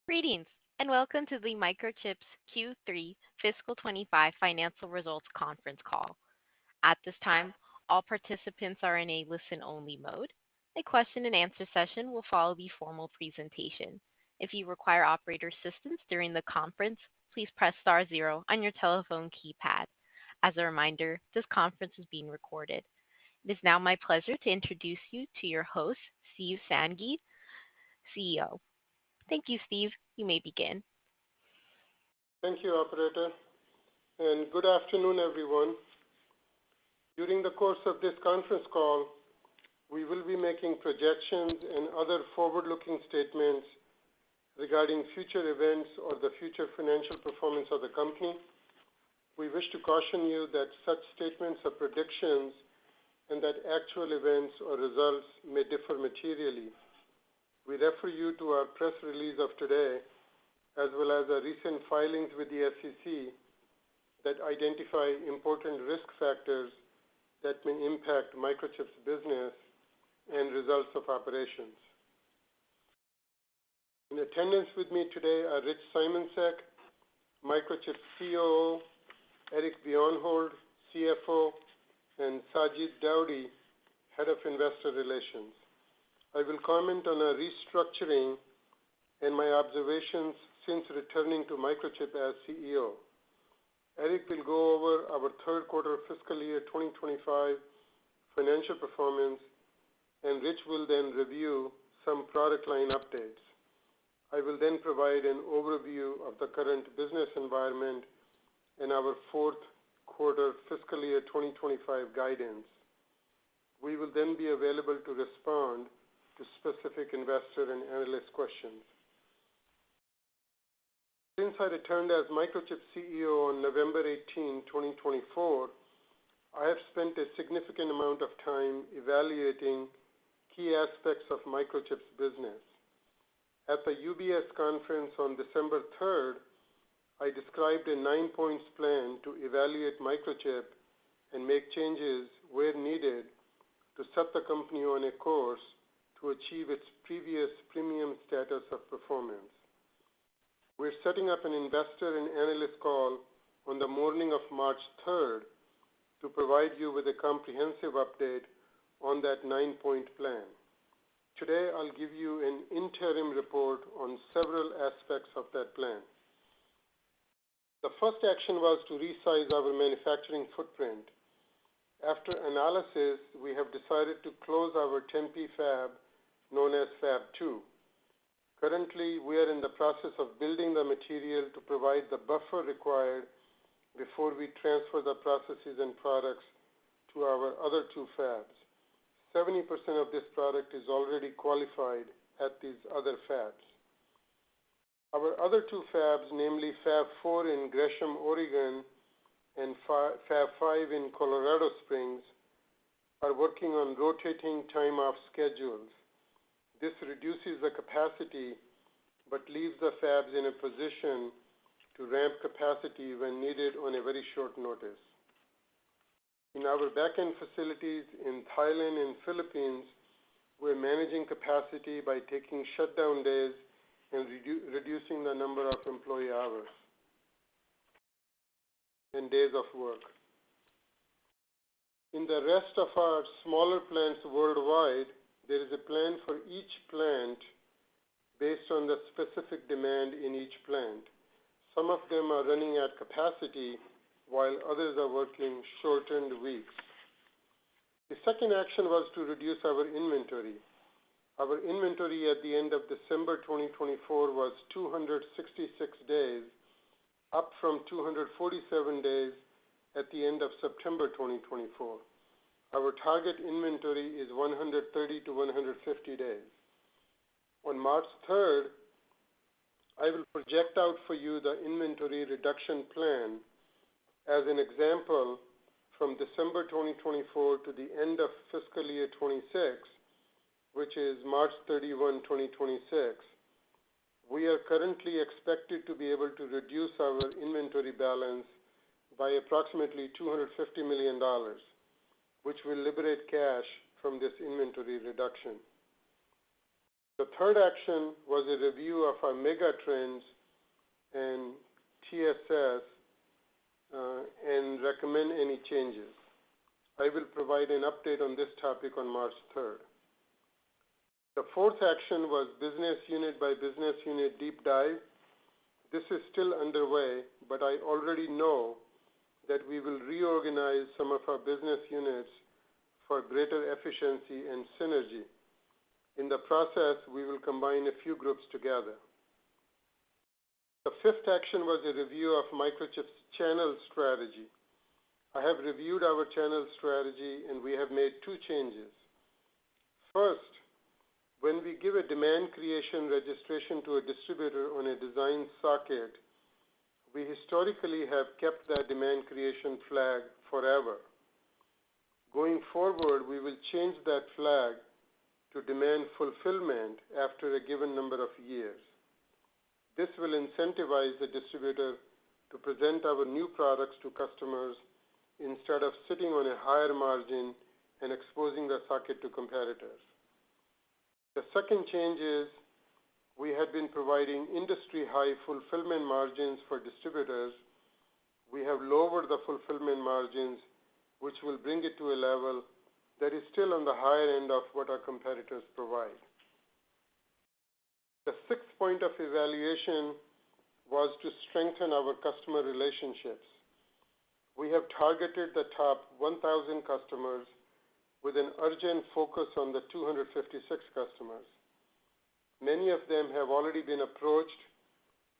Greetings, and welcome to the Microchip's Q3 Fiscal 25 Financial Results Conference Call. At this time, all participants are in a listen-only mode. A question-and-answer session will follow the formal presentation. If you require operator assistance during the conference, please press star zero on your telephone keypad. As a reminder, this conference is being recorded. It is now my pleasure to introduce you to your host, Steve Sanghi, CEO. Thank you, Steve. You may begin. Thank you, operator, and good afternoon, everyone. During the course of this conference call, we will be making projections and other forward-looking statements regarding future events or the future financial performance of the company. We wish to caution you that such statements are predictions and that actual events or results may differ materially. We refer you to our press release of today, as well as our recent filings with the SEC that identify important risk factors that may impact Microchip's business and results of operations. In attendance with me today are Rich Simoncic, Microchip's COO, Eric Bjornhold, CFO, and Sajid Daudi, Head of Investor Relations. I will comment on our restructuring and my observations since returning to Microchip as CEO. Eric will go over our third quarter fiscal year 2025 financial performance, and Rich will then review some product line updates. I will then provide an overview of the current business environment and our fourth quarter fiscal year 2025 guidance. We will then be available to respond to specific investor and analyst questions. Since I returned as Microchip CEO on November 18, 2024, I have spent a significant amount of time evaluating key aspects of Microchip's business. At the UBS conference on December 3rd, I described a 9-point plan to evaluate Microchip and make changes where needed to set the company on a course to achieve its previous premium status of performance. We're setting up an investor and analyst call on the morning of March 3rd to provide you with a comprehensive update on that 9-point plan. Today, I'll give you an interim report on several aspects of that plan. The first action was to resize our manufacturing footprint. After analysis, we have decided to close our Tempe fab, known as Fab 2. Currently, we are in the process of building the material to provide the buffer required before we transfer the processes and products to our other two fabs. 70% of this product is already qualified at these other fabs. Our other two fabs, namely Fab 4 in Gresham, Oregon, and Fab 5 in Colorado Springs, are working on rotating time-off schedules. This reduces the capacity but leaves the fabs in a position to ramp capacity when needed on a very short notice. In our back-end facilities in Thailand and Philippines, we're managing capacity by taking shutdown days and reducing the number of employee hours and days of work. In the rest of our smaller plants worldwide, there is a plan for each plant based on the specific demand in each plant. Some of them are running at capacity, while others are working shortened weeks. The second action was to reduce our inventory. Our inventory at the end of December 2024 was 266 days, up from 247 days at the end of September 2024. Our target inventory is 130 to 150 days. On March 3rd, I will project out for you the inventory reduction plan as an example from December 2024 to the end of fiscal year 26, which is March 31, 2026. We are currently expected to be able to reduce our inventory balance by approximately $250 million, which will liberate cash from this inventory reduction. The third action was a review of our mega trends and TSS and recommend any changes. I will provide an update on this topic on March 3rd. The fourth action was business unit by business unit deep dive. This is still underway, but I already know that we will reorganize some of our business units for greater efficiency and synergy. In the process, we will combine a few groups together. The fifth action was a review of Microchip's channel strategy. I have reviewed our channel strategy and we have made two changes. First, when we give a demand creation registration to a distributor on a design socket, we historically have kept that demand creation flag forever. Going forward, we will change that flag to demand fulfillment after a given number of years. This will incentivize the distributor to present our new products to customers instead of sitting on a higher margin and exposing the socket to competitors. The second change is we had been providing industry-high fulfillment margins for distributors. We have lowered the fulfillment margins, which will bring it to a level that is still on the higher end of what our competitors provide. The sixth point of evaluation was to strengthen our customer relationships. We have targeted the top 1,000 customers with an urgent focus on the 256 customers. Many of them have already been approached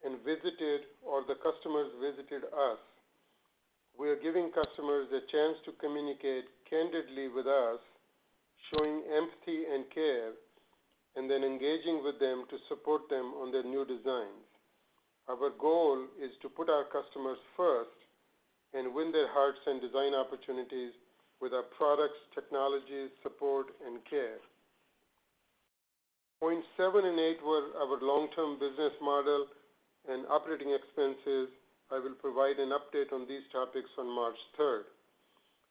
and visited, or the customers visited us. We are giving customers a chance to communicate candidly with us, showing empathy and care, and then engaging with them to support them on their new designs. Our goal is to put our customers first and win their hearts and design opportunities with our products, technologies, support, and care. Points 7 and 8 were our long-term business model and operating expenses. I will provide an update on these topics on March 3rd.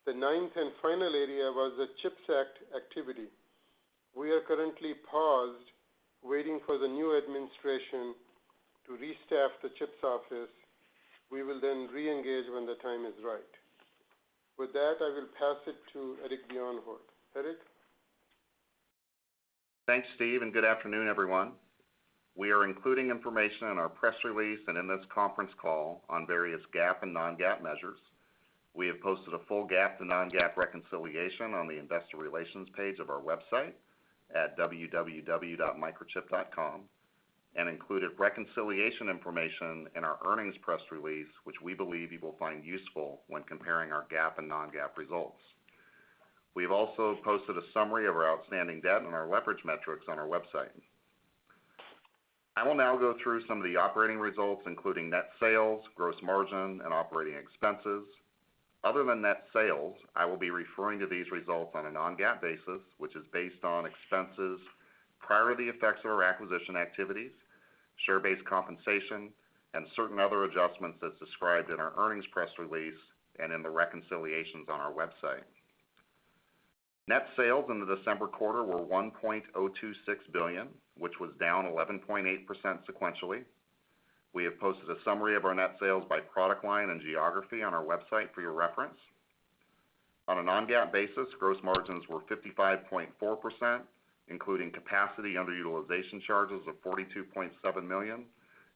The ninth and final area was the CHIPS Act activity. We are currently paused, waiting for the new administration to restaff the CHIPS office. We will then re-engage when the time is right. With that, I will pass it to Eric Bjornholt. Eric? Thanks, Steve, and good afternoon, everyone. We are including information in our press release and in this conference call on various GAAP and non-GAAP measures. We have posted a full GAAP to non-GAAP reconciliation on the investor relations page of our website at www.microchip.com and included reconciliation information in our earnings press release, which we believe you will find useful when comparing our GAAP and non-GAAP results. We have also posted a summary of our outstanding debt and our leverage metrics on our website. I will now go through some of the operating results, including net sales, gross margin, and operating expenses. Other than net sales, I will be referring to these results on a non-GAAP basis, which is based on expenses prior to the effects of our acquisition activities, share-based compensation, and certain other adjustments as described in our earnings press release and in the reconciliations on our website. Net sales in the December quarter were $1.026 billion, which was down 11.8% sequentially. We have posted a summary of our net sales by product line and geography on our website for your reference. On a non-GAAP basis, gross margins were 55.4%, including capacity underutilization charges of $42.7 million,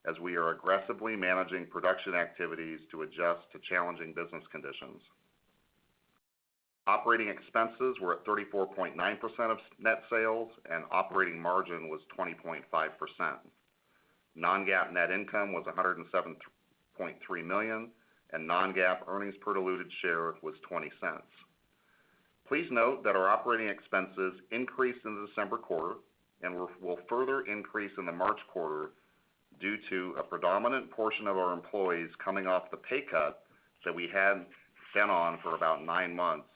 as we are aggressively managing production activities to adjust to challenging business conditions. Operating expenses were at 34.9% of net sales, and operating margin was 20.5%. Non-GAAP net income was $107.3 million, and non-GAAP earnings per diluted share was 20 cents. Please note that our operating expenses increased in the December quarter and will further increase in the March quarter due to a predominant portion of our employees coming off the pay cut that we had been on for about 9 months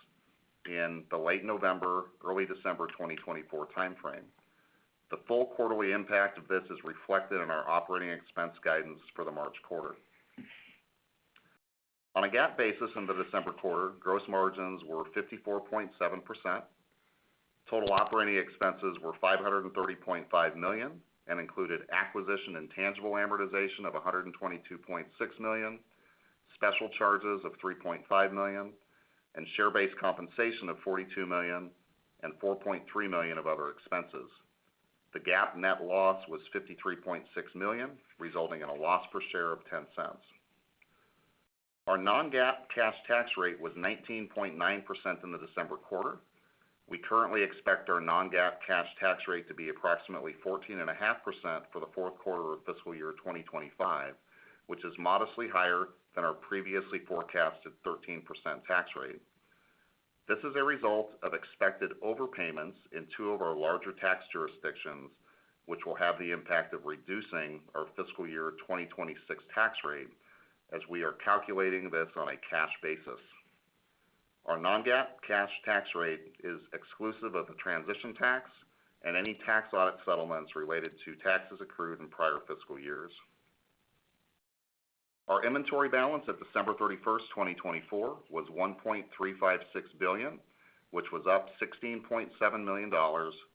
in the late November, early December 2024 timeframe. The full quarterly impact of this is reflected in our operating expense guidance for the March quarter. On a GAAP basis in the December quarter, gross margins were 54.7%. Total operating expenses were $530.5 million and included acquisition and tangible amortization of $122.6 million, special charges of $3.5 million, and share-based compensation of $42 million and $4.3 million of other expenses. The GAAP net loss was $53.6 million, resulting in a loss per share of 10 cents. Our non-GAAP cash tax rate was 19.9% in the December quarter. We currently expect our non-GAAP cash tax rate to be approximately 14.5% for the fourth quarter of fiscal year 2025, which is modestly higher than our previously forecasted 13% tax rate. This is a result of expected overpayments in two of our larger tax jurisdictions, which will have the impact of reducing our fiscal year 2026 tax rate as we are calculating this on a cash basis. Our non-GAAP cash tax rate is exclusive of the transition tax and any tax audit settlements related to taxes accrued in prior fiscal years. Our inventory balance at December 31st, 2024 was $1.356 billion, which was up $16.7 million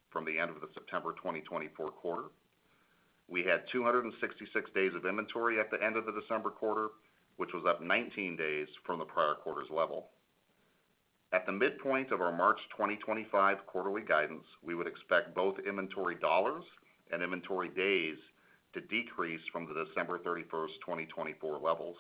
from the end of the September 2024 quarter. We had 266 days of inventory at the end of the December quarter, which was up 19 days from the prior quarter's level. At the midpoint of our March 2025 quarterly guidance, we would expect both inventory dollars and inventory days to decrease from the December 31st, 2024 levels.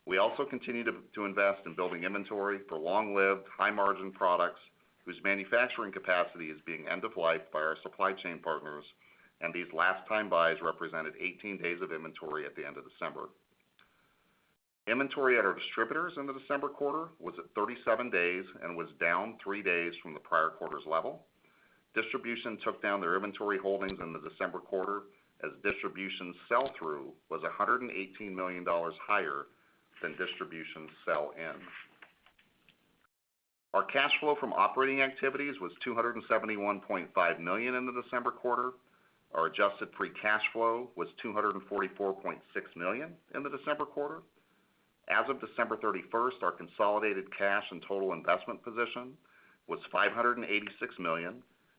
We also continue to invest in building inventory for long-lived, high-margin products whose manufacturing capacity is being end-of-life by our supply chain partners, and these last-time buys represented 18 days of inventory at the end of December. Inventory at our distributors in the December quarter was at 37 days and was down 3 days from the prior quarter's level. Distribution took down their inventory holdings in the December quarter as distribution sell-through was $118 million higher than distribution sell-in. Our cash flow from operating activities was $271.5 million in the December quarter. Our adjusted free cash flow was $244.6 million in the December quarter. As of December 31st, our consolidated cash and total investment position was $586 million,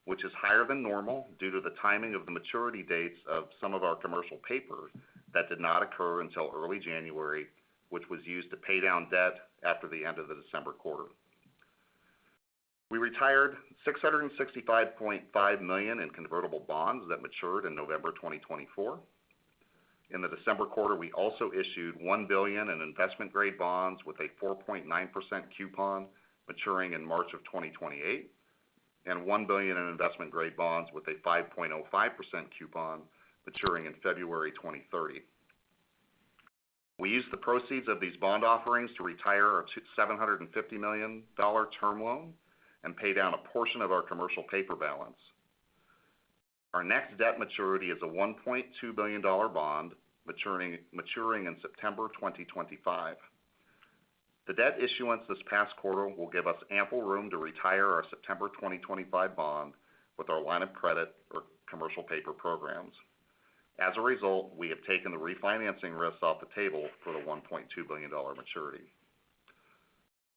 which is higher than normal due to the timing of the maturity dates of some of our commercial paper that did not occur until early January, which was used to pay down debt after the end of the December quarter. We retired $665.5 million in convertible bonds that matured in November 2024. In the December quarter, we also issued $1 billion in investment-grade bonds with a 4.9% coupon maturing in March of 2028, and $1 billion in investment-grade bonds with a 5.05% coupon maturing in February 2030. We used the proceeds of these bond offerings to retire our $750 million term loan and pay down a portion of our commercial paper balance. Our next debt maturity is a $1.2 billion bond maturing in September 2025. The debt issuance this past quarter will give us ample room to retire our September 2025 bond with our line of credit or commercial paper programs. As a result, we have taken the refinancing risks off the table for the $1.2 billion maturity.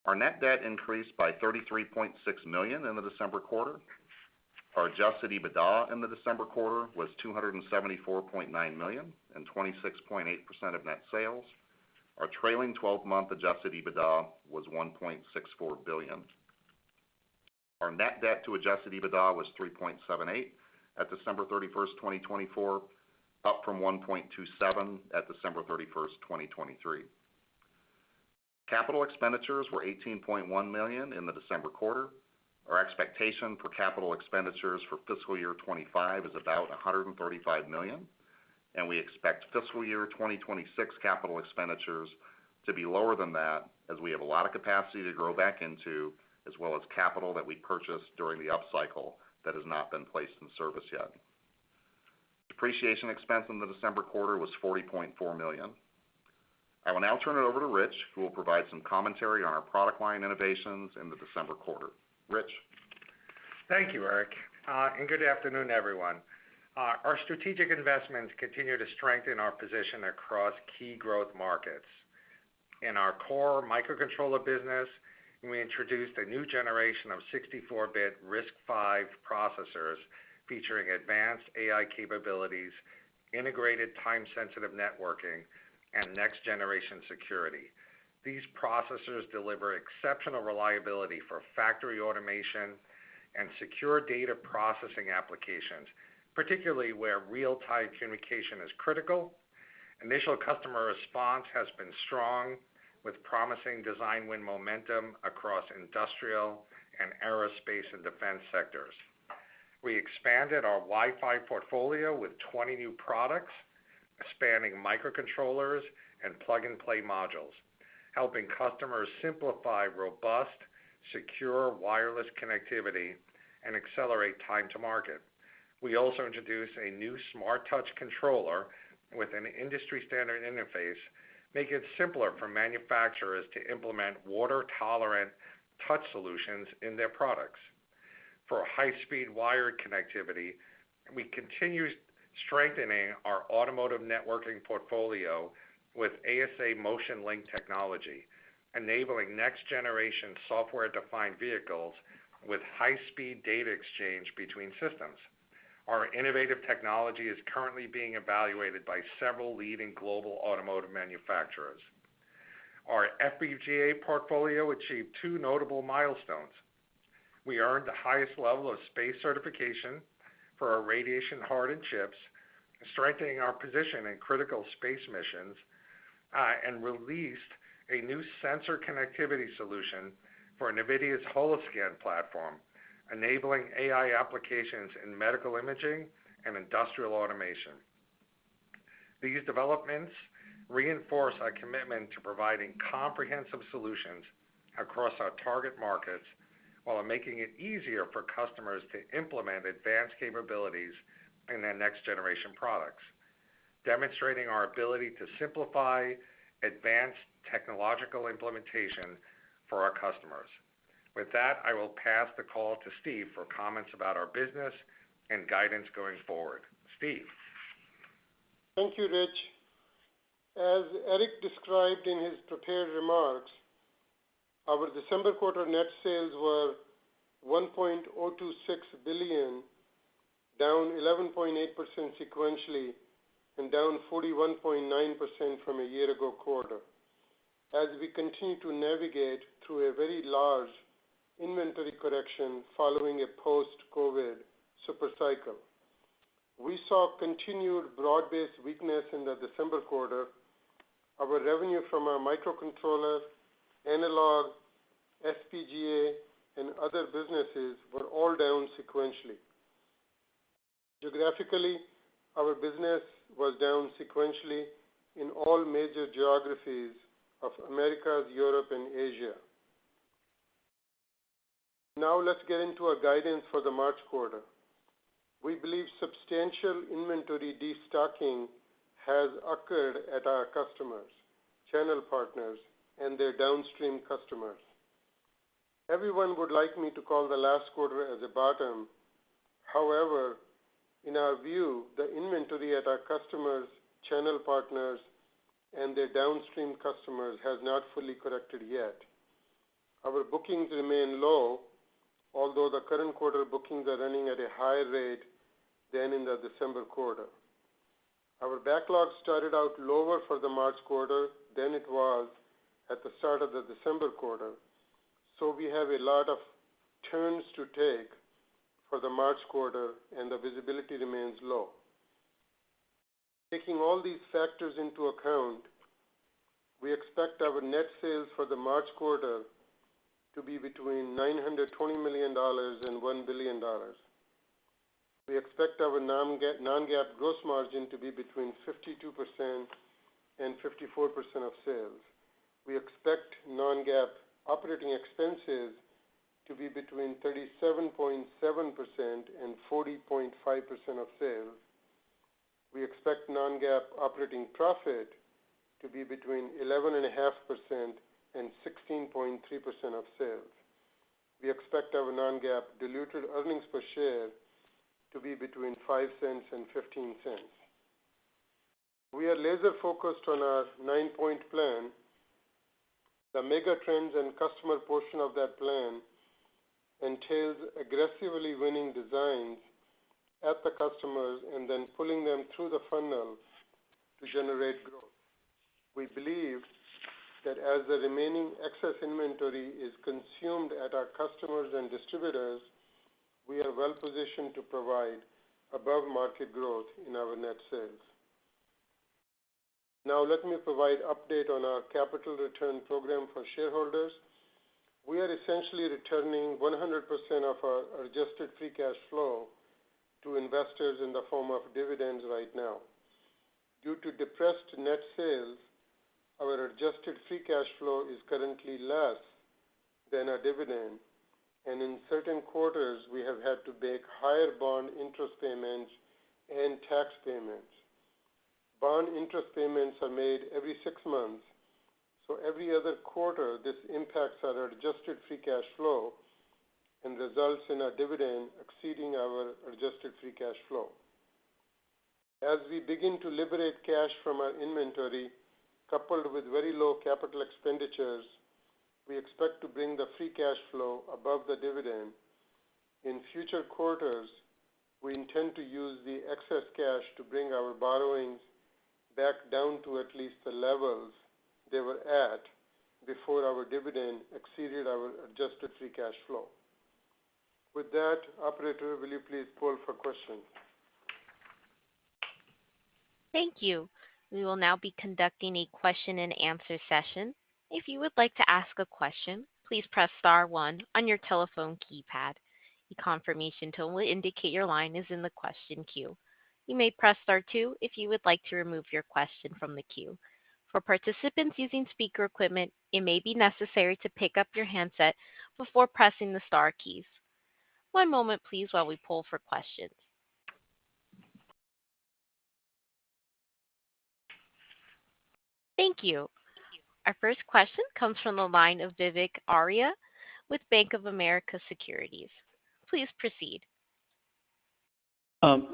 Our net debt increased by $33.6 million in the December quarter. Our adjusted EBITDA in the December quarter was $274.9 million and 26.8% of net sales. Our trailing 12-month adjusted EBITDA was $1.64 billion. Our net debt to adjusted EBITDA was 3.78 at December 31st, 2024, up from 1.27 at December 31st, 2023. Capital expenditures were $18.1 million in the December quarter. Our expectation for capital expenditures for fiscal year 25 is about $135 million, and we expect fiscal year 2026 capital expenditures to be lower than that as we have a lot of capacity to grow back into, as well as capital that we purchased during the upcycle that has not been placed in service yet. Depreciation expense in the December quarter was $40.4 million. I will now turn it over to Rich, who will provide some commentary on our product line innovations in the December quarter. Rich. Thank you, Eric, and good afternoon, everyone. Our strategic investments continue to strengthen our position across key growth markets. In our core microcontroller business, and we introduced a new generation of 64-bit RISC-V processors featuring advanced AI capabilities, integrated time-sensitive networking, and next-generation security. These processors deliver exceptional reliability for factory automation and secure data processing applications, particularly where real-time communication is critical. Initial customer response has been strong, with promising design win momentum across industrial and aerospace and defense sectors. We expanded our Wi-Fi portfolio with 20 new products, spanning microcontrollers and plug-and-play modules, helping customers simplify robust, secure wireless connectivity and accelerate time to market. We also introduced a new Smart Touch controller with an industry-standard interface, making it simpler for manufacturers to implement water-tolerant touch solutions in their products. For high-speed wired connectivity, we continue strengthening our automotive networking portfolio with ASA Motion Link technology, enabling next-generation software-defined vehicles with high-speed data exchange between systems. Our innovative technology is currently being evaluated by several leading global automotive manufacturers. Our FPGA portfolio achieved two notable milestones. We earned the highest level of space certification for our radiation-hardened chips, strengthening our position in critical space missions, and released a new sensor connectivity solution for NVIDIA's Holoscan platform, enabling AI applications in medical imaging and industrial automation. These developments reinforce our commitment to providing comprehensive solutions across our target markets while making it easier for customers to implement advanced capabilities in their next-generation products, demonstrating our ability to simplify advanced technological implementation for our customers. With that, I will pass the call to Steve for comments about our business and guidance going forward. Steve. Thank you, Rich. As Eric described in his prepared remarks, our December quarter net sales were $1.026 billion, down 11.8% sequentially and down 41.9% from a year ago quarter, as we continue to navigate through a very large inventory correction following a post-COVID supercycle. We saw continued broad-based weakness in the December quarter. Our revenue from our microcontroller, analog, FPGA, and other businesses were all down sequentially. Geographically, our business was down sequentially in all major geographies of Americas, Europe, and Asia. Now let's get into our guidance for the March quarter. We believe substantial inventory destocking has occurred at our customers, channel partners, and their downstream customers. Everyone would like me to call the last quarter as a bottom. However, in our view, the inventory at our customers, channel partners, and their downstream customers has not fully corrected yet. Our bookings remain low, although the current quarter bookings are running at a higher rate than in the December quarter. Our backlog started out lower for the March quarter than it was at the start of the December quarter, so we have a lot of turns to take for the March quarter, and the visibility remains low. Taking all these factors into account, we expect our net sales for the March quarter to be between $920 million and $1 billion. We expect our non-GAAP gross margin to be between 52% and 54% of sales. We expect non-GAAP operating expenses to be between 37.7% and 40.5% of sales. We expect non-GAAP operating profit to be between 11.5% and 16.3% of sales. We expect our non-GAAP diluted earnings per share to be between 5 cents and 15 cents. We are laser focused on our 9-point plan The mega trends and customer portion of that plan entails aggressively winning designs at the customers and then pulling them through the funnel to generate growth. We believe that as the remaining excess inventory is consumed at our customers and distributors, we are well positioned to provide above-market growth in our net sales. Now let me provide update on our capital return program for shareholders. We are essentially returning 100% of our adjusted free cash flow to investors in the form of dividends right now. Due to depressed net sales, our adjusted free cash flow is currently less than our dividend, and in certain quarters we have had to make higher bond interest payments and tax payments. Bond interest payments are made every 6 months, so every other quarter this impacts our adjusted free cash flow and results in our dividend exceeding our adjusted free cash flow. As we begin to liberate cash from our inventory, coupled with very low capital expenditures, we expect to bring the free cash flow above the dividend. In future quarters, we intend to use the excess cash to bring our borrowings back down to at least the levels they were at before our dividend exceeded our adjusted free cash flow. With that, operator, will you please poll for questions? Thank you. We will now be conducting a question and answer session. If you would like to ask a question, please press star 1 on your telephone keypad. A confirmation tone will indicate your line is in the question queue. You may press star 2 if you would like to remove your question from the queue. For participants using speaker equipment, it may be necessary to pick up your handset before pressing the star keys. One moment, please, while we poll for questions. Thank you. Our first question comes from the line of Vivek Arya with Bank of America Securities. Please proceed.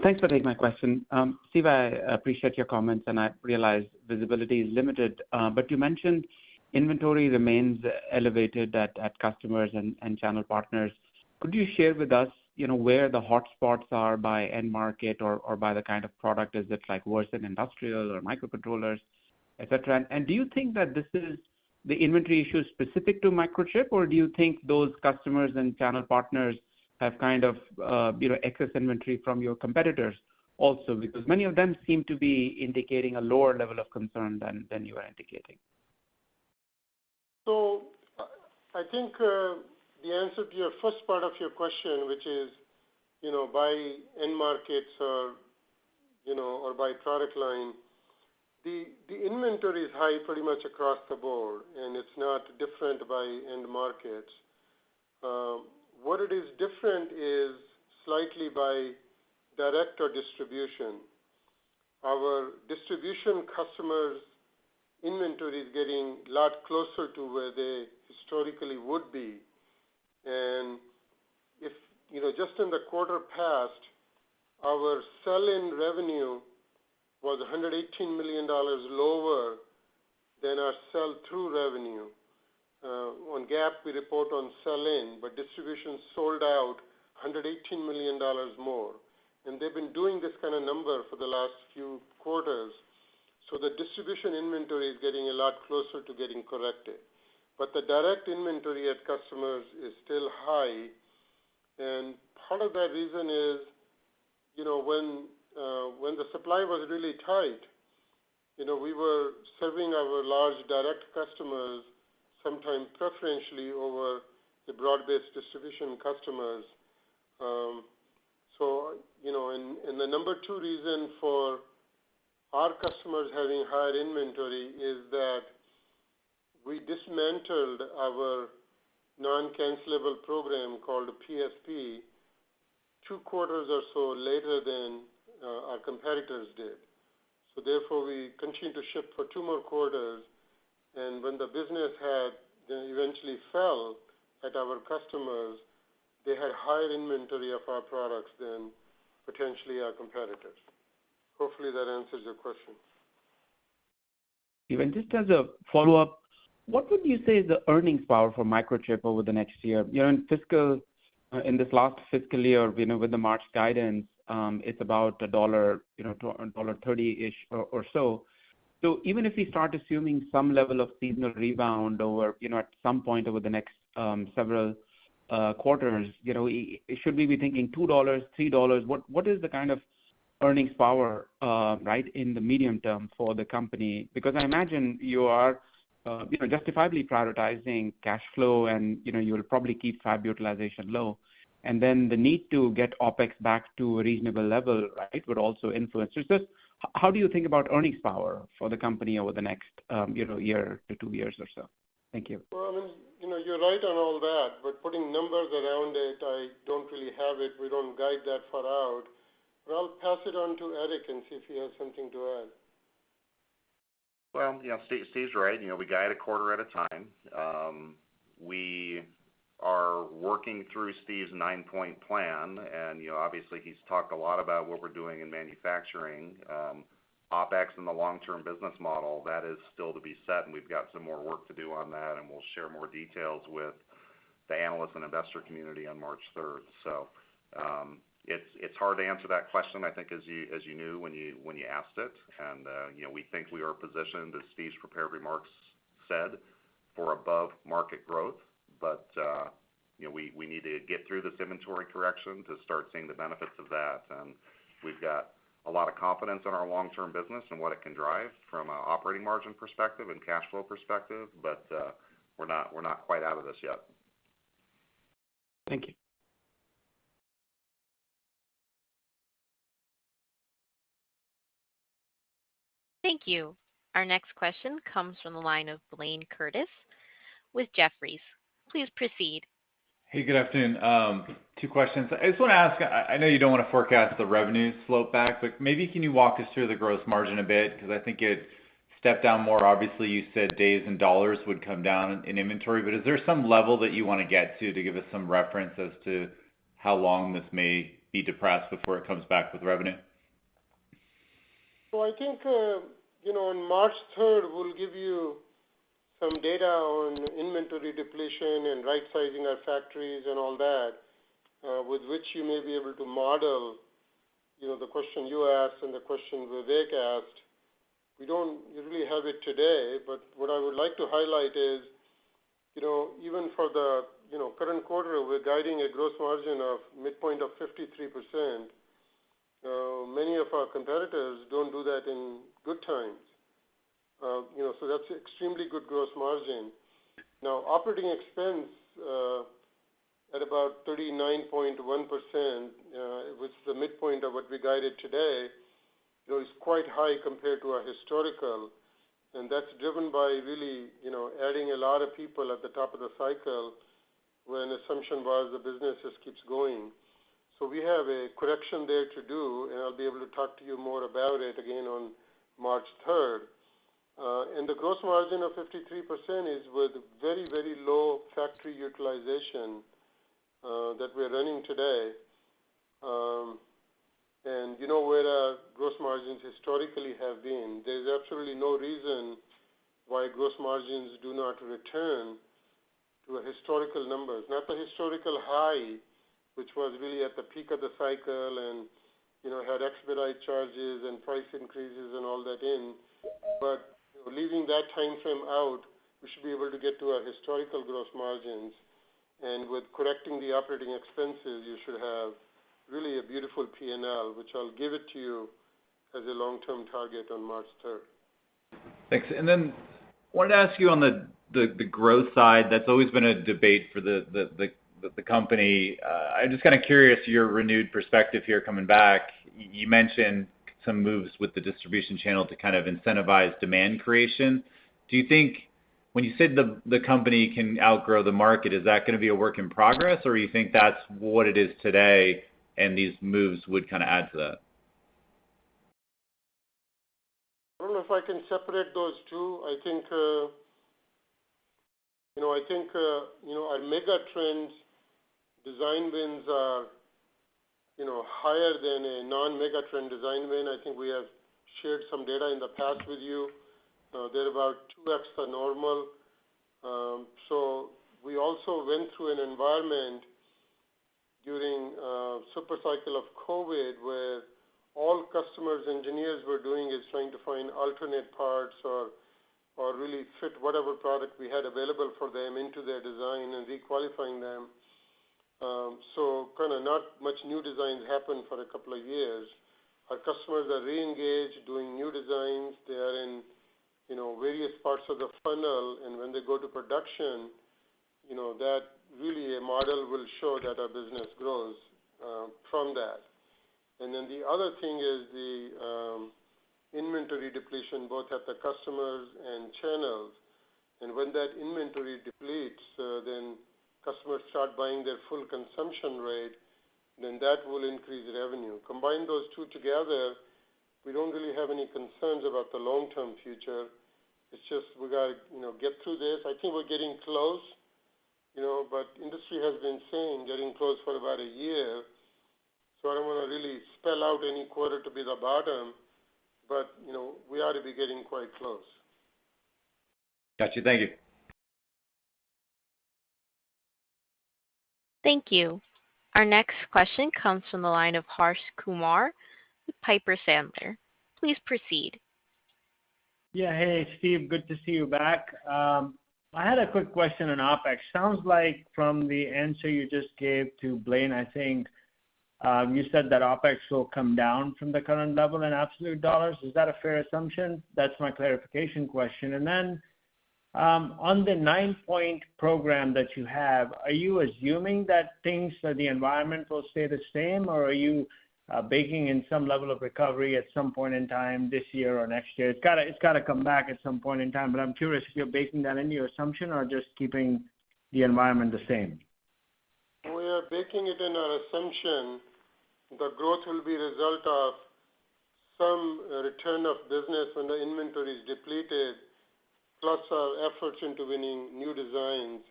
Thanks for taking my question. Steve, I appreciate your comments, and I realize visibility is limited, but you mentioned inventory remains elevated at customers and channel partners. Could you share with us, where the hotspots are by end market or by the kind of product? Is it like worse in industrial or microcontrollers, et cetera? And do you think that this is the inventory issue specific to Microchip, or do you think those customers and channel partners have kind of excess inventory from your competitors also? Because many of them seem to be indicating a lower level of concern than you are indicating. So I think the answer to your first part of your question, which is, by end markets or by product line, the inventory is high pretty much across the board, and it's not different by end markets. What it is different is slightly by direct or distribution. Our distribution customers' inventory is getting a lot closer to where they historically would be. And if, just in the quarter past, our sell-in revenue was $118 million lower than our sell-through revenue. On GAAP, we report on sell-in, but distribution sold out $118 million more. And they've been doing this kind of number for the last few quarters. So the distribution inventory is getting a lot closer to getting corrected. But the direct inventory at customers is still high. And part of that reason is, when the supply was really tight, we were serving our large direct customers sometimes preferentially over the broad-based distribution customers. And the number 2 reason for our customers having higher inventory is that we dismantled our non-cancelable program called PSP 2 quarters or so later than our competitors did. So therefore, we continued to ship for 2 more quarters, and when the business eventually fell at our customers, they had higher inventory of our products than potentially our competitors. Hopefully that answers your question. Even just as a follow-up, What would you say is the earnings power for Microchip over the next year? In this last fiscal year, with the March guidance, it's about $1, $1.30-ish or so. So even if we start assuming some level of seasonal rebound over, at some point over the next several quarters, should we be thinking $2, $3? What is the kind of earnings power, right, in the medium term for the company? Because I imagine you are, justifiably prioritizing cash flow, and you will probably keep fab utilization low, and then the need to get OpEx back to a reasonable level, right, would also influence. So just how do you think about earnings power for the company over the next, year to 2 years or so? Thank you. Well, you're right on all that, but putting numbers around it, I don't really have it. We don't guide that far out. But I'll pass it on to Eric and see if he has something to add. Well, Steve's right. We guide a quarter at a time. We are working through Steve's 9-point plan, and obviously he's talked a lot about what we're doing in manufacturing. OpEx in the long-term business model, that is still to be set, and we've got some more work to do on that, and we'll share more details with the analyst and investor community on March 3rd. So it's hard to answer that question, I think, as you knew when you asked it, and we think we are positioned, as Steve's prepared remarks said, for above market growth, but we need to get through this inventory correction to start seeing the benefits of that, and we've got a lot of confidence in our long-term business and what it can drive from an operating margin perspective and cash flow perspective, but we're not quite out of this yet. Thank you. Thank you. Our next question comes from the line of Blayne Curtis with Jefferies. Please proceed. Hey, good afternoon. 2 questions. I just want to ask, I know you don't want to forecast the revenue slope back, but maybe can you walk us through the gross margin a bit? Because I think it stepped down more. Obviously, you said days and dollars would come down in inventory, but is there some level that you want to get to give us some reference as to how long this may be depressed before it comes back with revenue? So I think, on March 3rd, we'll give you some data on inventory depletion and right-sizing our factories and all that, with which you may be able to model, the question you asked and the question Vivek asked. We don't really have it today, but what I would like to highlight is, even for the, current quarter, we're guiding a gross margin of midpoint of 53%. Many of our competitors don't do that in good times. So that's extremely good gross margin. Now, operating expense at about 39.1%, which is the midpoint of what we guided today, is quite high compared to our historical, and that's driven by really, adding a lot of people at the top of the cycle when assumption was the business just keeps going. So we have a correction there to do, and I'll be able to talk to you more about it again on March 3rd. And the gross margin of 53% is with very, very low factory utilization that we're running today. And where our gross margins historically have been. There's absolutely no reason why gross margins do not return to a historical numbers, not the historical high, which was really at the peak of the cycle and, had expedite charges and price increases and all that in. But leaving that time frame out, we should be able to get to our historical gross margins. And with correcting the operating expenses, you should have really a beautiful P&L, which I'll give it to you as a long-term target on March 3rd. Thanks. And then I wanted to ask you on the growth side, that's always been a debate for the company. I'm just kind of curious, your renewed perspective here coming back. You mentioned some moves with the distribution channel to kind of incentivize demand creation. Do you think when you said the company can outgrow the market, is that going to be a work in progress, or you think that's what it is today and these moves would kind of add to that? I don't know if I can separate those two. I think, our mega trends design wins are, higher than a non-mega trend design win. I think we have shared some data in the past with you. They're about 2x the normal. So we also went through an environment during super cycle of COVID where all customers, engineers were doing is trying to find alternate parts or really fit whatever product we had available for them into their design and requalifying them. So kind of not much new designs happened for a couple of years. Our customers are re-engaged doing new designs. They are in various parts of the funnel, and when they go to production, that really a model will show that our business grows from that. And then the other thing is the inventory depletion, both at the customers and channels. And when that inventory depletes, then customers start buying their full consumption rate, then that will increase revenue. Combine those two together, we don't really have any concerns about the long-term future. It's just we got to get through this. I think we're getting close, but industry has been saying getting close for about a year. So I don't want to really spell out any quarter to be the bottom, but we ought to be getting quite close. Gotcha. Thank you. Thank you. Our next question comes from the line of Harsh Kumar with Piper Sandler. Please proceed. Yeah, hey, Steve, good to see you back. I had a quick question on OpEx. Sounds like from the answer you just gave to Blaine, I think you said that OpEx will come down from the current level in absolute dollars. Is that a fair assumption? That's my clarification question. And then on the 9-point program that you have, are you assuming that the environment will stay the same, or are you baking in some level of recovery at some point in time this year or next year? It's got to come back at some point in time, but I'm curious if you're baking that into your assumption or just keeping the environment the same. We are baking it in our assumption. The growth will be a result of some return of business when the inventory is depleted, plus our efforts into winning new designs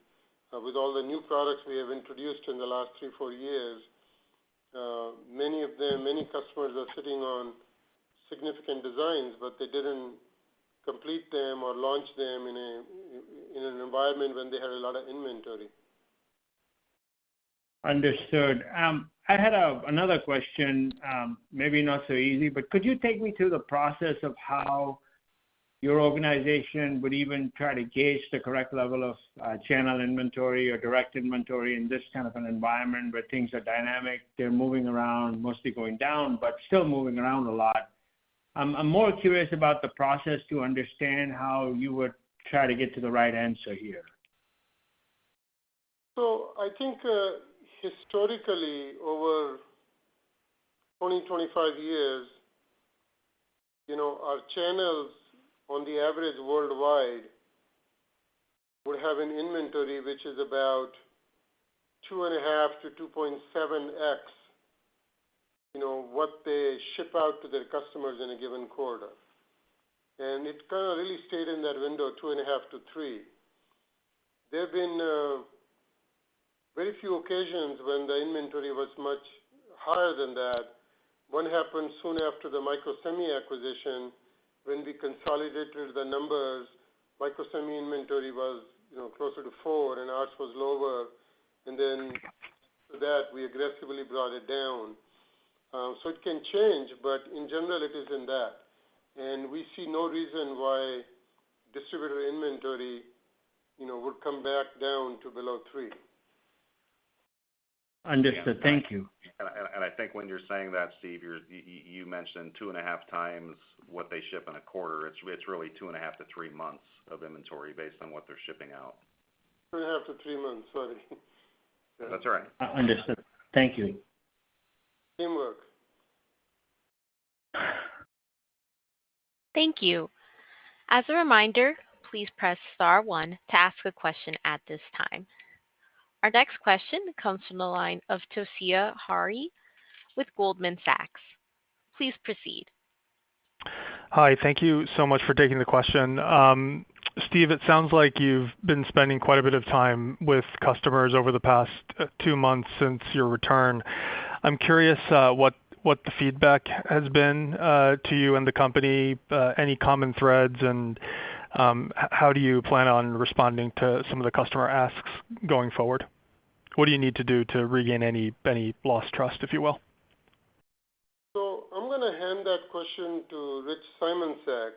with all the new products we have introduced in the last 3-4 years. Many customers are sitting on significant designs, but they didn't complete them or launch them in an environment when they had a lot of inventory. Understood. I had another question, maybe not so easy, but could you take me through the process of how your organization would even try to gauge the correct level of channel inventory or direct inventory in this kind of an environment where things are dynamic, they're moving around, mostly going down, but still moving around a lot? I'm more curious about the process to understand how you would try to get to the right answer here. So I think historically, over 20-25 years, our channels on the average worldwide would have an inventory which is about 2.5 to 2.7x, what they ship out to their customers in a given quarter. And it kind of really stayed in that window, 2.5 to 3. There have been very few occasions when the inventory was much higher than that. One happened soon after the Microsemi acquisition. When we consolidated the numbers, Microsemi inventory was closer to 4 and ours was lower. And then to that, we aggressively brought it down. So it can change, but in general, it is in that. And we see no reason why distributor inventory would come back down to below 3. Understood. Thank you. And I think when you're saying that, Steve, you mentioned 2.5 times what they ship in a quarter. It's really 2.5 to 3 months of inventory based on what they're shipping out. 2.5 to 3 months, sorry. Yeah. That's all right. Understood. Thank you. Teamwork. Thank you. As a reminder, please press star 1 to ask a question at this time. Our next question comes from the line of Toshiya Hari with Goldman Sachs. Please proceed. Hi, thank you so much for taking the question. Steve, it sounds like you've been spending quite a bit of time with customers over the past 2 months since your return. I'm curious what the feedback has been to you and the company, any common threads, and How do you plan on responding to some of the customer asks going forward? What do you need to do to regain any lost trust, if you will? So I'm going to hand that question to Rich Simonsak.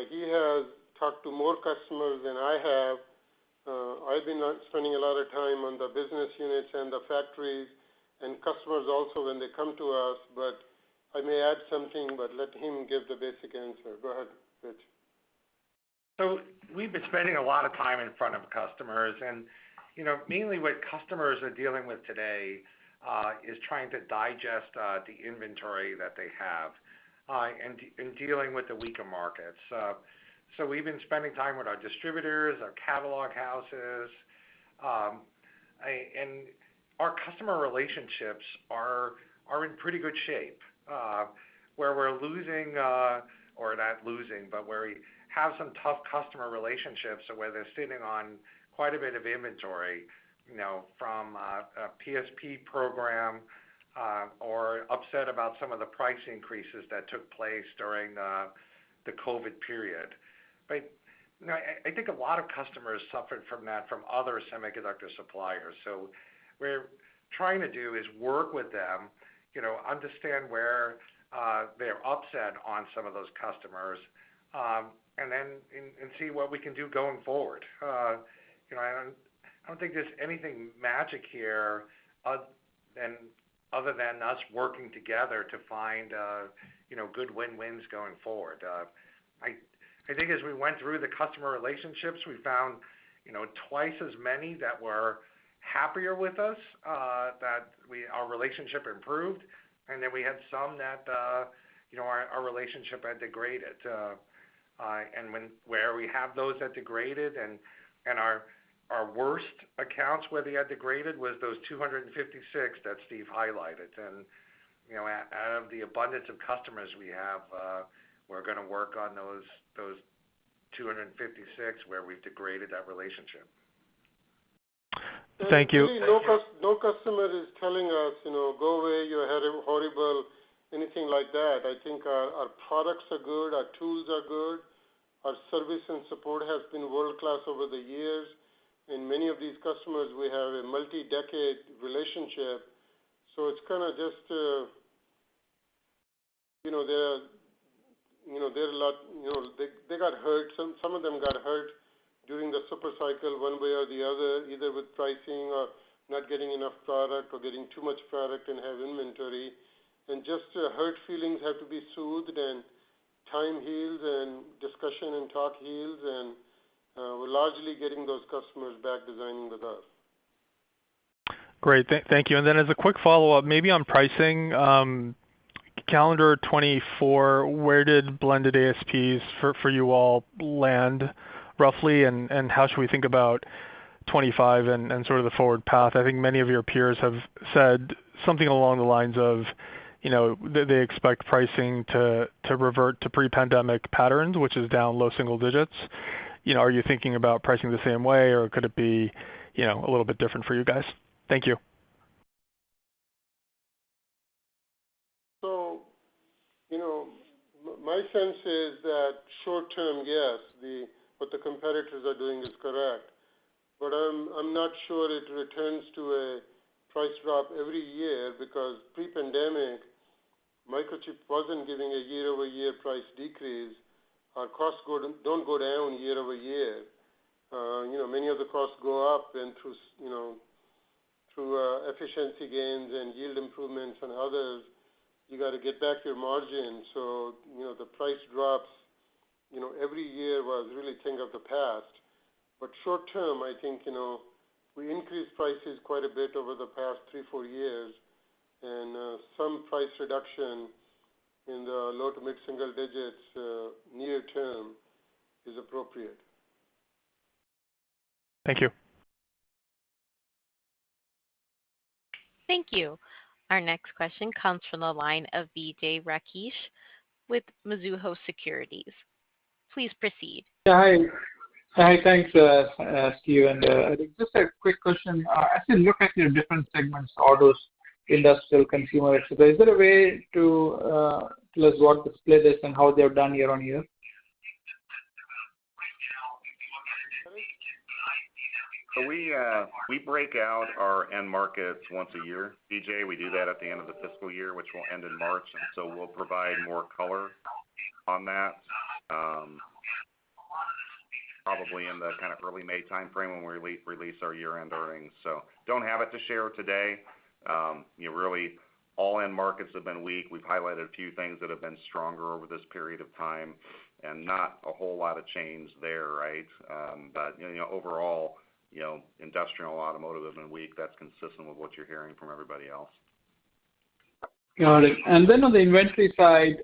He has talked to more customers than I have. I've been spending a lot of time on the business units and the factories and customers also when they come to us, but I may add something, but let him give the basic answer. Go ahead, Rich. So we've been spending a lot of time in front of customers, and mainly what customers are dealing with today is trying to digest the inventory that they have and dealing with the weaker markets. So we've been spending time with our distributors, our catalog houses, and our customer relationships are in pretty good shape. Where we're losing, or not losing, but where we have some tough customer relationships, or where they're sitting on quite a bit of inventory, from a PSP program, or upset about some of the price increases that took place during the COVID period. But I think a lot of customers suffered from that from other semiconductor suppliers. So we're trying to do is work with them, understand where they're upset on some of those customers, and then and see what we can do going forward. I don't think there's anything magic here, other than us working together to find good win-wins going forward. I think as we went through the customer relationships, we found twice as many that were happier with us, that our relationship improved, and then we had some that our relationship had degraded. And where we have those that degraded, and our worst accounts where they had degraded was those 256 that Steve highlighted. And out of the abundance of customers we have, we're going to work on those 256 where we've degraded that relationship. Thank you. Really, no customer is telling us, go away, you're horrible, anything like that. I think our products are good, our tools are good, our service and support has been world-class over the years. In many of these customers, we have a multi-decade relationship. So it's kind of just, they're a lot, they got hurt. Some of them got hurt during the super cycle one way or the other, either with pricing or not getting enough product or getting too much product and have inventory. And just hurt feelings have to be soothed, and time heals and discussion and talk heals, and we're largely getting those customers back designing with us. Great, thank you. And then as a quick follow-up, maybe on pricing, calendar 24, where did blended ASPs for you all land roughly, and how should we think about 25 and sort of the forward path? I think many of your peers have said something along the lines of, they expect pricing to revert to pre-pandemic patterns, which is down low single digits. Are you thinking about pricing the same way, or could it be, a little bit different for you guys? Thank you. So, my sense is that short term, yes, what the competitors are doing is correct, but I'm not sure it returns to a price drop every year, because pre-pandemic, Microchip wasn't giving a year-over-year price decrease. Our costs don't go down year over year. Many of the costs go up, and through efficiency gains and yield improvements and others, you got to get back your margin. So the price drops, every year was really thing of the past. But short term, I think we increased prices quite a bit over the past 3-4 years, and some price reduction in the low to mid single digits near term is appropriate. Thank you. Thank you. Our next question comes from the line of Vijay Rakesh with Mizuho Securities. Please proceed. Yeah, hi, thanks, Steve. And just a quick question. As you look at your different segments, autos, industrial, consumer, etc., is there a way to tell us what the split is and how they've done year on year? So we break out our end markets once a year, DJ. We do that at the end of the fiscal year, which will end in March, and so we'll provide more color on that, probably in the kind of early May timeframe when we release our year-end earnings. So don't have it to share today. Really, all end markets have been weak. We've highlighted a few things that have been stronger over this period of time, and not a whole lot of change there, right? But overall, industrial and automotive have been weak. That's consistent with what you're hearing from everybody else. Got it. And then on the inventory side,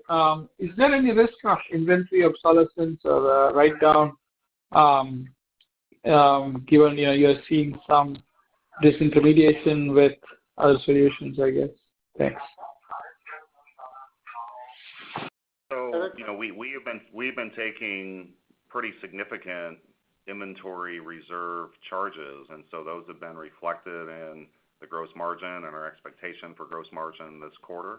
is there any risk of inventory obsolescence or write-down, given you're seeing some disintermediation with other solutions, I guess? Thanks. So, we've been taking pretty significant inventory reserve charges, and so those have been reflected in the gross margin and our expectation for gross margin this quarter.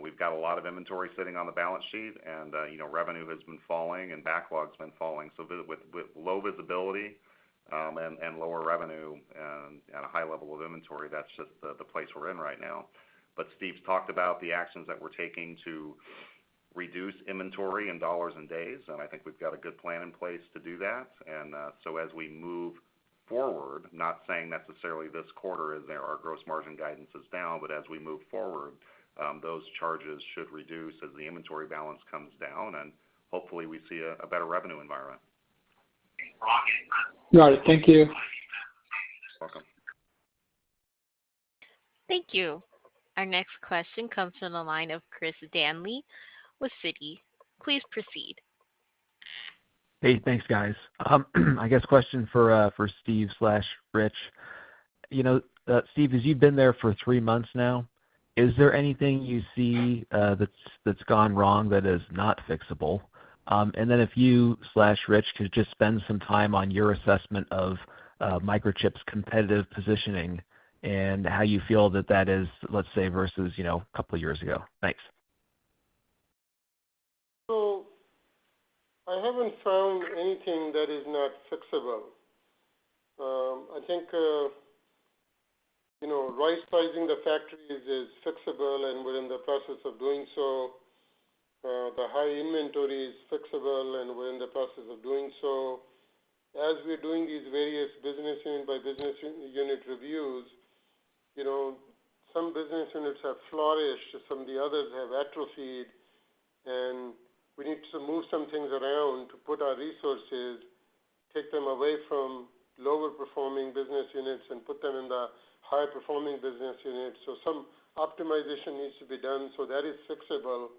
We've got a lot of inventory sitting on the balance sheet, and revenue has been falling and backlog's been falling. So with low visibility and lower revenue and a high level of inventory, that's just the place we're in right now. But Steve's talked about the actions that we're taking to reduce inventory in dollars and days, and I think we've got a good plan in place to do that. And so as we move forward, not saying necessarily this quarter is there, our gross margin guidance is down, but as we move forward, those charges should reduce as the inventory balance comes down, and hopefully we see a better revenue environment. Got it. Thank you. Welcome. Thank you. Our next question comes from the line of Chris Danley with Citi. Please proceed. Hey, thanks, guys. I guess question for Steve/Rich. Steve, as you've been there for 3 months now, is there anything you see that's gone wrong that is not fixable? And then if you/Rich could just spend some time on your assessment of Microchip's competitive positioning and how you feel that is, let's say, versus a couple of years ago. Thanks. So I haven't found anything that is not fixable. I think right-sizing the factories is fixable, and we're in the process of doing so. The high inventory is fixable, and we're in the process of doing so. As we're doing these various business unit by business unit reviews, some business units have flourished, some of the others have atrophied, and we need to move some things around to put our resources, take them away from lower performing business units and put them in the high performing business units. So some optimization needs to be done, so that is fixable.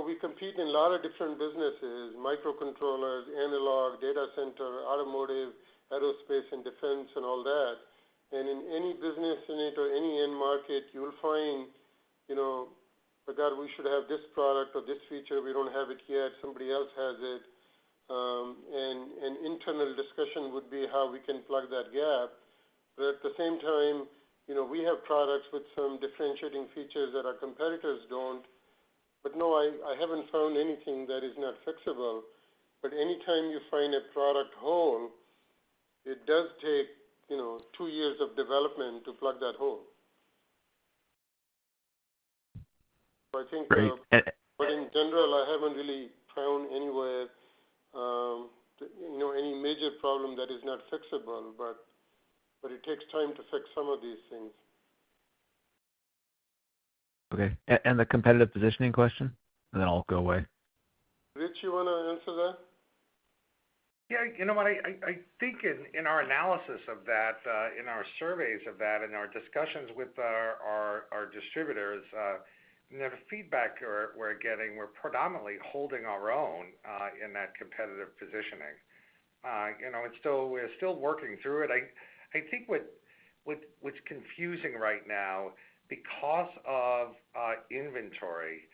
We compete in a lot of different businesses: microcontrollers, analog, data center, automotive, aerospace and defense, and all that. And in any business unit or any end market, you'll find, God, we should have this product or this feature. We don't have it yet. Somebody else has it. And internal discussion would be how we can plug that gap. But at the same time, we have products with some differentiating features that our competitors don't. But no, I haven't found anything that is not fixable. But anytime you find a product hole, it does take, 2 years of development to plug that hole. So I think, Great. but in general, I haven't really found anywhere, any major problem that is not fixable, but it takes time to fix some of these things. Okay. And the competitive positioning question, and then I'll go away. Rich, you want to answer that? Yeah, you know what? I think in our analysis of that, in our surveys of that, in our discussions with our distributors, the feedback we're getting, we're predominantly holding our own in that competitive positioning. We're still working through it. I think what's confusing right now, because of inventory,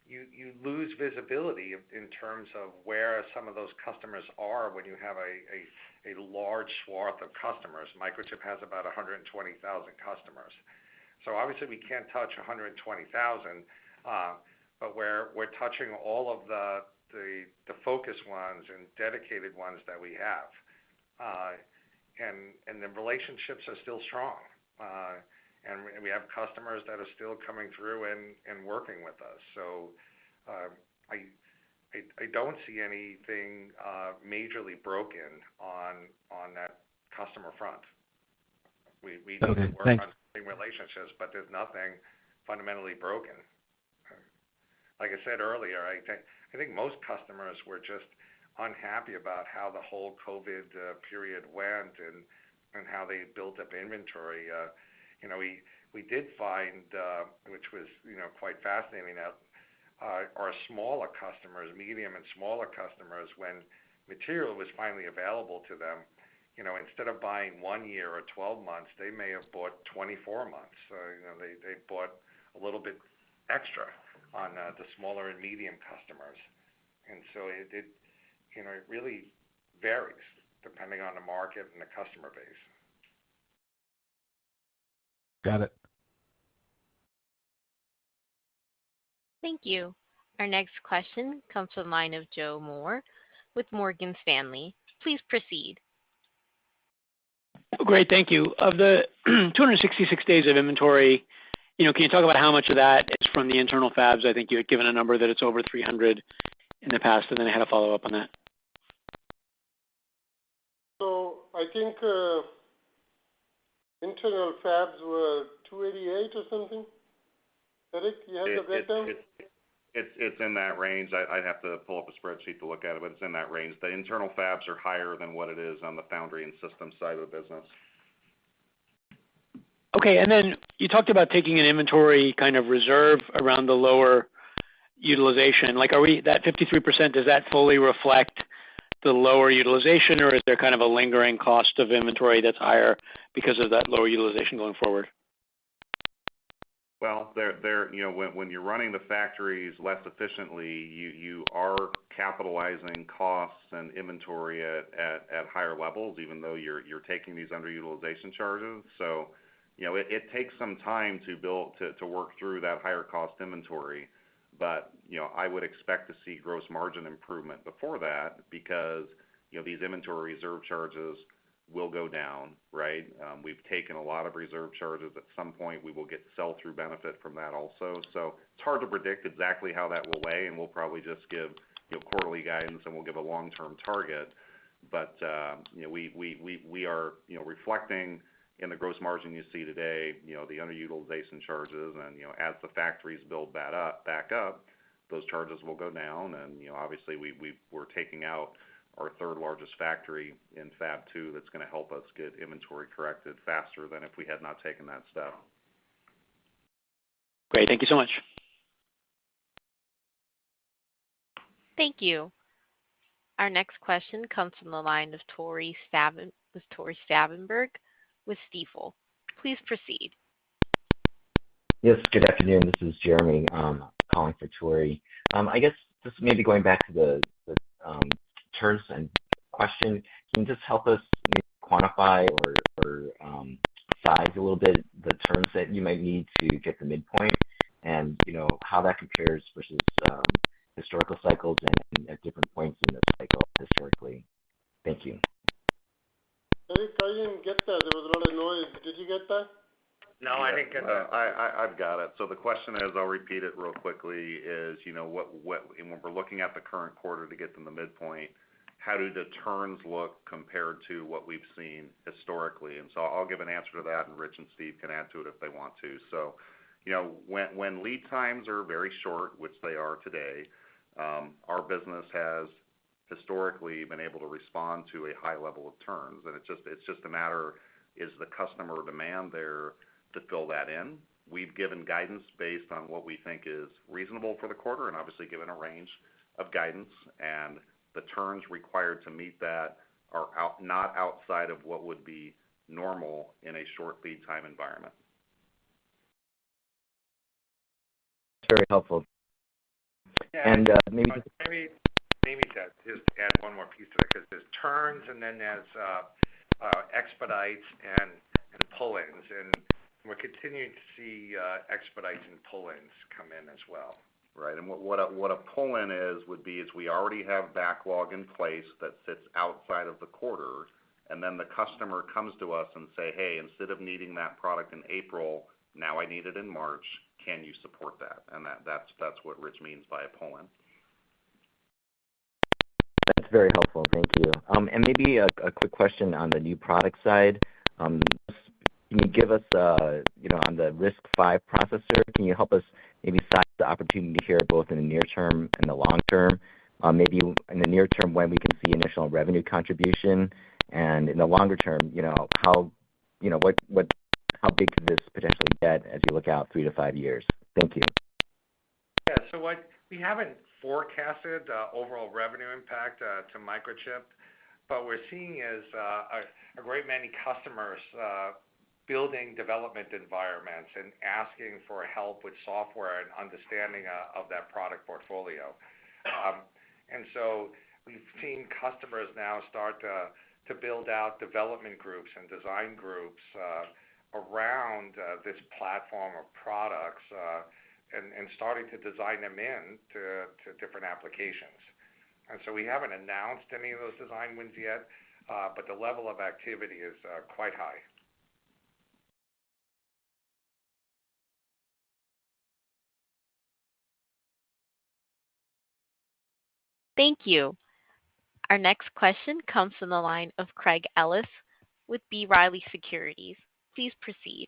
you lose visibility in terms of where some of those customers are when you have a large swath of customers. Microchip has about 120,000 customers. So obviously we can't touch 120,000, but we're touching all of the focus ones and dedicated ones that we have. And the relationships are still strong. And we have customers that are still coming through and working with us. So I don't see anything majorly broken on that customer front. We need to work on relationships, but there's nothing fundamentally broken. Like I said earlier, I think most customers were just unhappy about how the whole COVID period went and how they built up inventory. We did find, which was quite fascinating, that our smaller customers, medium and smaller customers, when material was finally available to them, instead of buying 1 year or 12 months, they may have bought 24 months. So they bought a little bit extra on the smaller and medium customers, and so it really varies depending on the market and the customer base. Got it. Thank you. Our next question comes from the line of Joe Moore with Morgan Stanley. Please proceed. Oh, great, thank you. Of the 266 days of inventory, can you talk about how much of that is from the internal fabs? I think you had given a number that it's over 300 in the past, and then I had a follow-up on that. So I think internal fabs were 288 or something. Eric, you have the breakdown? It's in that range. I'd have to pull up a spreadsheet to look at it, but it's in that range. The internal fabs are higher than what it is on the foundry and system side of the business. Okay, and then you talked about taking an inventory kind of reserve around the lower utilization. Like, that 53%, does that fully reflect the lower utilization, or is there kind of a lingering cost of inventory that's higher because of that lower utilization going forward? Well, when you're running the factories less efficiently, you are capitalizing costs and inventory at higher levels, even though you're taking these underutilization charges. So, it takes some time to work through that higher cost inventory. But, I would expect to see gross margin improvement before that because, these inventory reserve charges will go down, right? We've taken a lot of reserve charges. At some point, we will get sell-through benefit from that also. So it's hard to predict exactly how that will weigh, and we'll probably just give, quarterly guidance, and we'll give a long-term target. But, we are, reflecting in the gross margin you see today, the underutilization charges, and, as the factories build that back up, those charges will go down. And, obviously we're taking out our third largest factory in Fab 2 that's going to help us get inventory corrected faster than if we had not taken that step. Great, thank you so much. Thank you. Our next question comes from the line of Tore Svanberg with Stifel. Please proceed. Yes, good afternoon. This is Jeremy calling for Tore. I guess just maybe going back to the turns and question, can you just help us maybe quantify or size a little bit the turns that you might need to get the midpoint, and how that compares versus historical cycles and at different points in the cycle historically? Thank you. Eric, I didn't get that. There was a lot of noise. Did you get that? No, I didn't get that. I've got it. So the question is, I'll repeat it real quickly, is, what and when we're looking at the current quarter to get them the midpoint, how do the turns look compared to what we've seen historically? And so I'll give an answer to that, and Rich and Steve can add to it if they want to. So, when lead times are very short, which they are today, our business has historically been able to respond to a high level of turns, and it's just a matter, is the customer demand there to fill that in? We've given guidance based on what we think is reasonable for the quarter, and obviously given a range of guidance, and the turns required to meet that are not outside of what would be normal in a short lead time environment. Very helpful. Yeah, and maybe to just add one more piece to it, because there's turns and then there's expedites and pull-ins, and we're continuing to see expedites and pull-ins come in as well. right? And what a pull-in would be we already have backlog in place that sits outside of the quarter, and then the customer comes to us and say, "Hey, instead of needing that product in April, now I need it in March. Can you support that?" And that's what Rich means by a pull-in. That's very helpful. Thank you. And maybe a quick question on the new product side. Can you give us, on the RISC-V processor, can you help us maybe size the opportunity here, both in the near term and the long term? Maybe in the near term, when we can see initial revenue contribution, and in the longer term, how big could this potentially get as you look out 3 to 5 years? Thank you. Yeah. So we haven't forecasted overall revenue impact to Microchip, but we're seeing is a great many customers building development environments and asking for help with software and understanding of that product portfolio. And so we've seen customers now start to build out development groups and design groups around this platform of products and starting to design them in to different applications. And so we haven't announced any of those design wins yet, but the level of activity is quite high. Thank you. Our next question comes from the line of Craig Ellis with B. Riley Securities. Please proceed.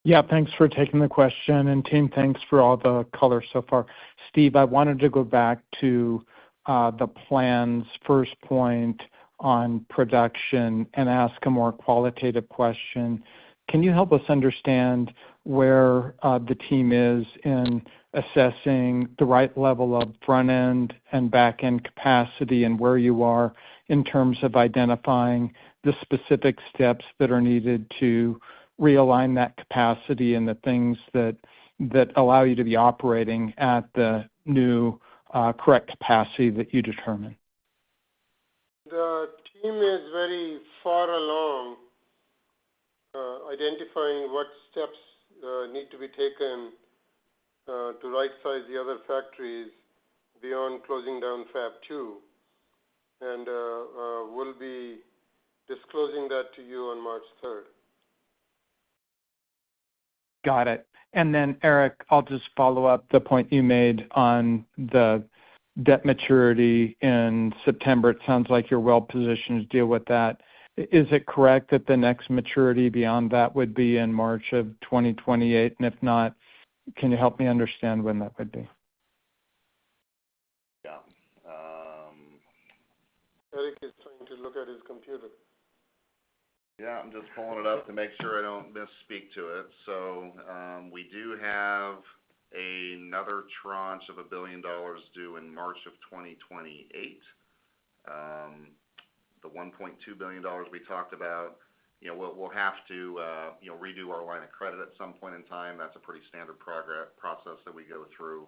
Yeah, thanks for taking the question. And team, thanks for all the color so far. Steve, I wanted to go back to the plan's first point on production and ask a more qualitative question. Can you help us understand where the team is in assessing the right level of front-end and back-end capacity, and where you are in terms of identifying the specific steps that are needed to realign that capacity and the things that allow you to be operating at the new correct capacity that you determine? The team is very far along identifying what steps need to be taken to right-size the other factories beyond closing down Fab 2. And we'll be disclosing that to you on March 3rd. Got it. And then, Eric, I'll just follow up the point you made on the debt maturity in September. It sounds like you're well positioned to deal with that. Is it correct that the next maturity beyond that would be in March of 2028? And if not, can you help me understand when that would be? Yeah. Eric is trying to look at his computer. Yeah, I'm just pulling it up to make sure I don't misspeak to it. So we do have another tranche of $1 billion due in March of 2028. The $1.2 billion we talked about, we'll have to redo our line of credit at some point in time. That's a pretty standard process that we go through.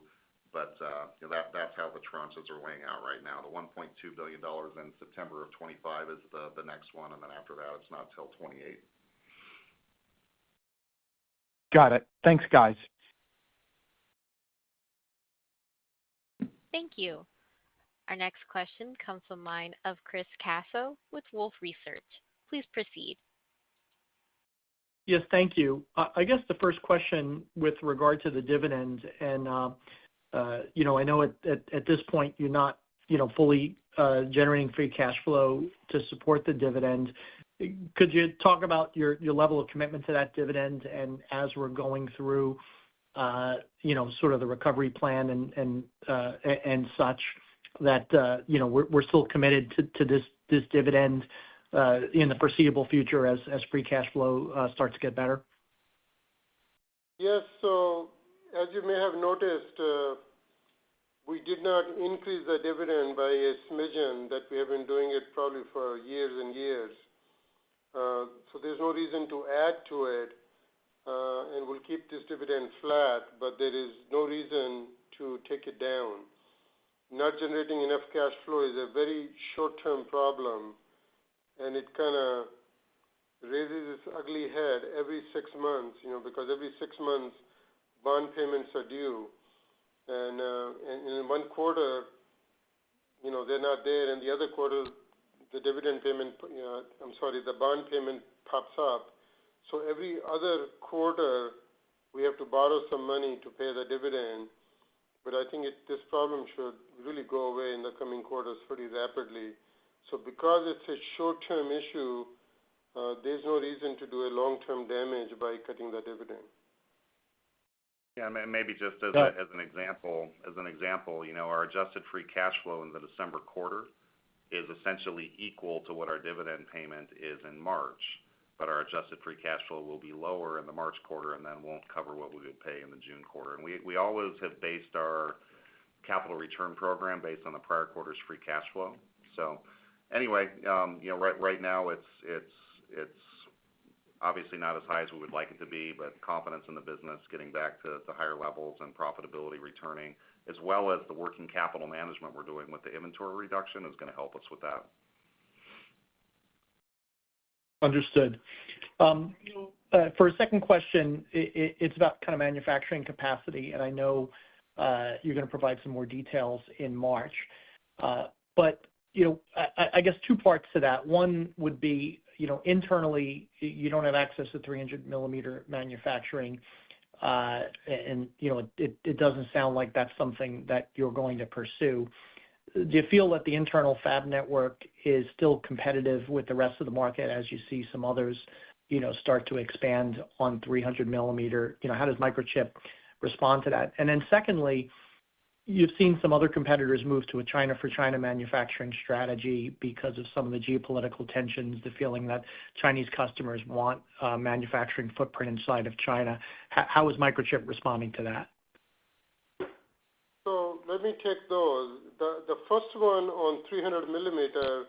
But that's how the tranches are laying out right now. The $1.2 billion in September of 25 is the next one, and then after that, it's not till 28. Got it. Thanks, guys. Thank you. Our next question comes from the line of Chris Caso with Wolfe Research. Please proceed. Yes, thank you. I guess the first question with regard to the dividend, and I know at this point you're not fully generating free cash flow to support the dividend. Could you talk about your level of commitment to that dividend, and as we're going through sort of the recovery plan and such, that we're still committed to this dividend in the foreseeable future as free cash flow starts to get better? Yes. So as you may have noticed, we did not increase the dividend by a smidgen, that we have been doing it probably for years and years. So there's no reason to add to it, and we'll keep this dividend flat, but there is no reason to take it down. Not generating enough cash flow is a very short-term problem, and it kind of raises its ugly head every 6 months, because every 6 months bond payments are due. And in one quarter, they're not there, and the other quarter, the dividend payment, the bond payment pops up. So every other quarter, we have to borrow some money to pay the dividend. But I think this problem should really go away in the coming quarters pretty rapidly. So because it's a short-term issue, there's no reason to do a long-term damage by cutting the dividend. Yeah, maybe just as an example, our adjusted free cash flow in the December quarter is essentially equal to what our dividend payment is in March, but our adjusted free cash flow will be lower in the March quarter and then won't cover what we would pay in the June quarter. And we always have based our capital return program based on the prior quarter's free cash flow. So anyway, right now it's obviously not as high as we would like it to be, but confidence in the business getting back to higher levels and profitability returning, as well as the working capital management we're doing with the inventory reduction is going to help us with that. Understood. For a second question, it's about kind of manufacturing capacity, and I know you're going to provide some more details in March. But I guess two parts to that. One would be, internally, you don't have access to 300 millimeter manufacturing, and it doesn't sound like that's something that you're going to pursue. Do you feel that the internal fab network is still competitive with the rest of the market as you see some others, start to expand on 300 millimeter? How does Microchip respond to that? And then secondly, you've seen some other competitors move to a China for China manufacturing strategy because of some of the geopolitical tensions, the feeling that Chinese customers want manufacturing footprint inside of China. How is Microchip responding to that? So let me take those. The first one on 300 millimeter,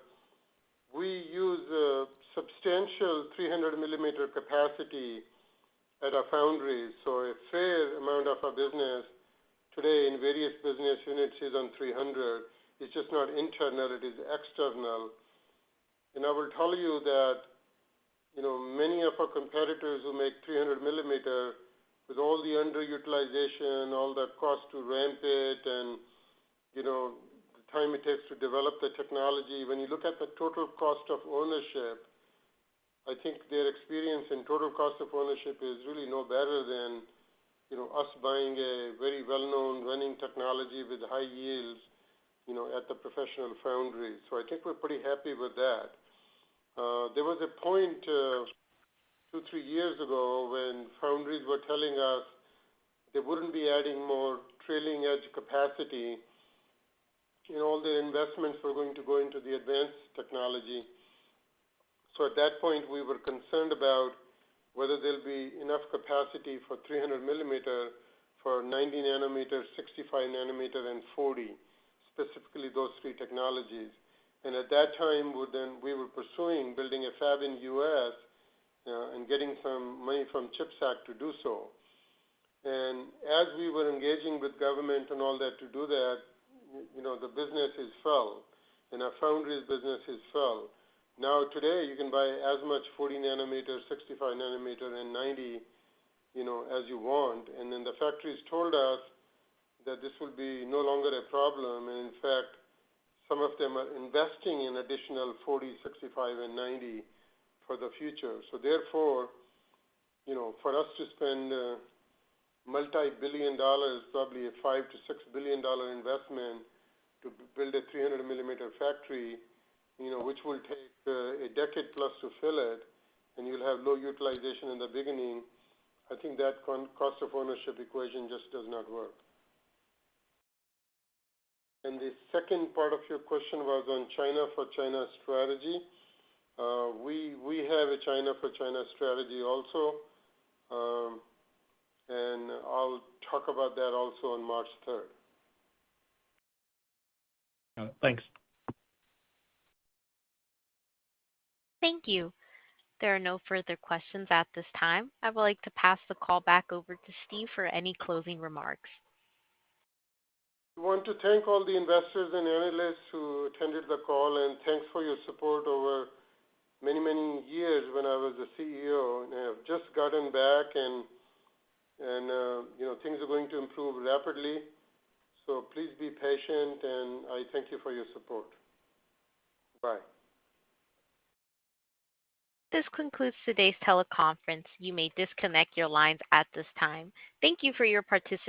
we use a substantial 300 millimeter capacity at our foundries. So a fair amount of our business today in various business units is on 300. It's just not internal, it is external. And I will tell you that, many of our competitors who make 300 millimeter, with all the underutilization, all the cost to ramp it, and, the time it takes to develop the technology, when you look at the total cost of ownership, I think their experience in total cost of ownership is really no better than us buying a very well-known running technology with high yields, at the professional foundry. So I think we're pretty happy with that. There was a point 2-3 years ago when foundries were telling us they wouldn't be adding more trailing edge capacity. All their investments were going to go into the advanced technology. So at that point, we were concerned about whether there'll be enough capacity for 300 millimeter for 90 nanometer, 65 nanometer, and 40, specifically those three technologies. And at that time, we were pursuing building a fab in U.S. And getting some money from CHIPS Act to do so. And as we were engaging with government and all that to do that, the business is fell, and our foundries business is fell. Now today, you can buy as much 40 nanometer, 65 nanometer, and 90, as you want. And then the factories told us that this will be no longer a problem. And in fact, some of them are investing in additional 40, 65, and 90 for the future. So therefore, for us to spend multi-billion dollars, probably a $5 to $6 billion investment to build a 300 millimeter factory, which will take a decade plus to fill it, and you'll have low utilization in the beginning, I think that cost of ownership equation just does not work. And the second part of your question was on China for China strategy. We have a China for China strategy also, and I'll talk about that also on March 3rd. Thanks. Thank you. There are no further questions at this time. I would like to pass the call back over to Steve for any closing remarks. We want to thank all the investors and analysts who attended the call, and thanks for your support over many, many years when I was the CEO. And I have just gotten back, and things are going to improve rapidly. So please be patient, and I thank you for your support. Bye. This concludes today's teleconference. You may disconnect your lines at this time. Thank you for your participation.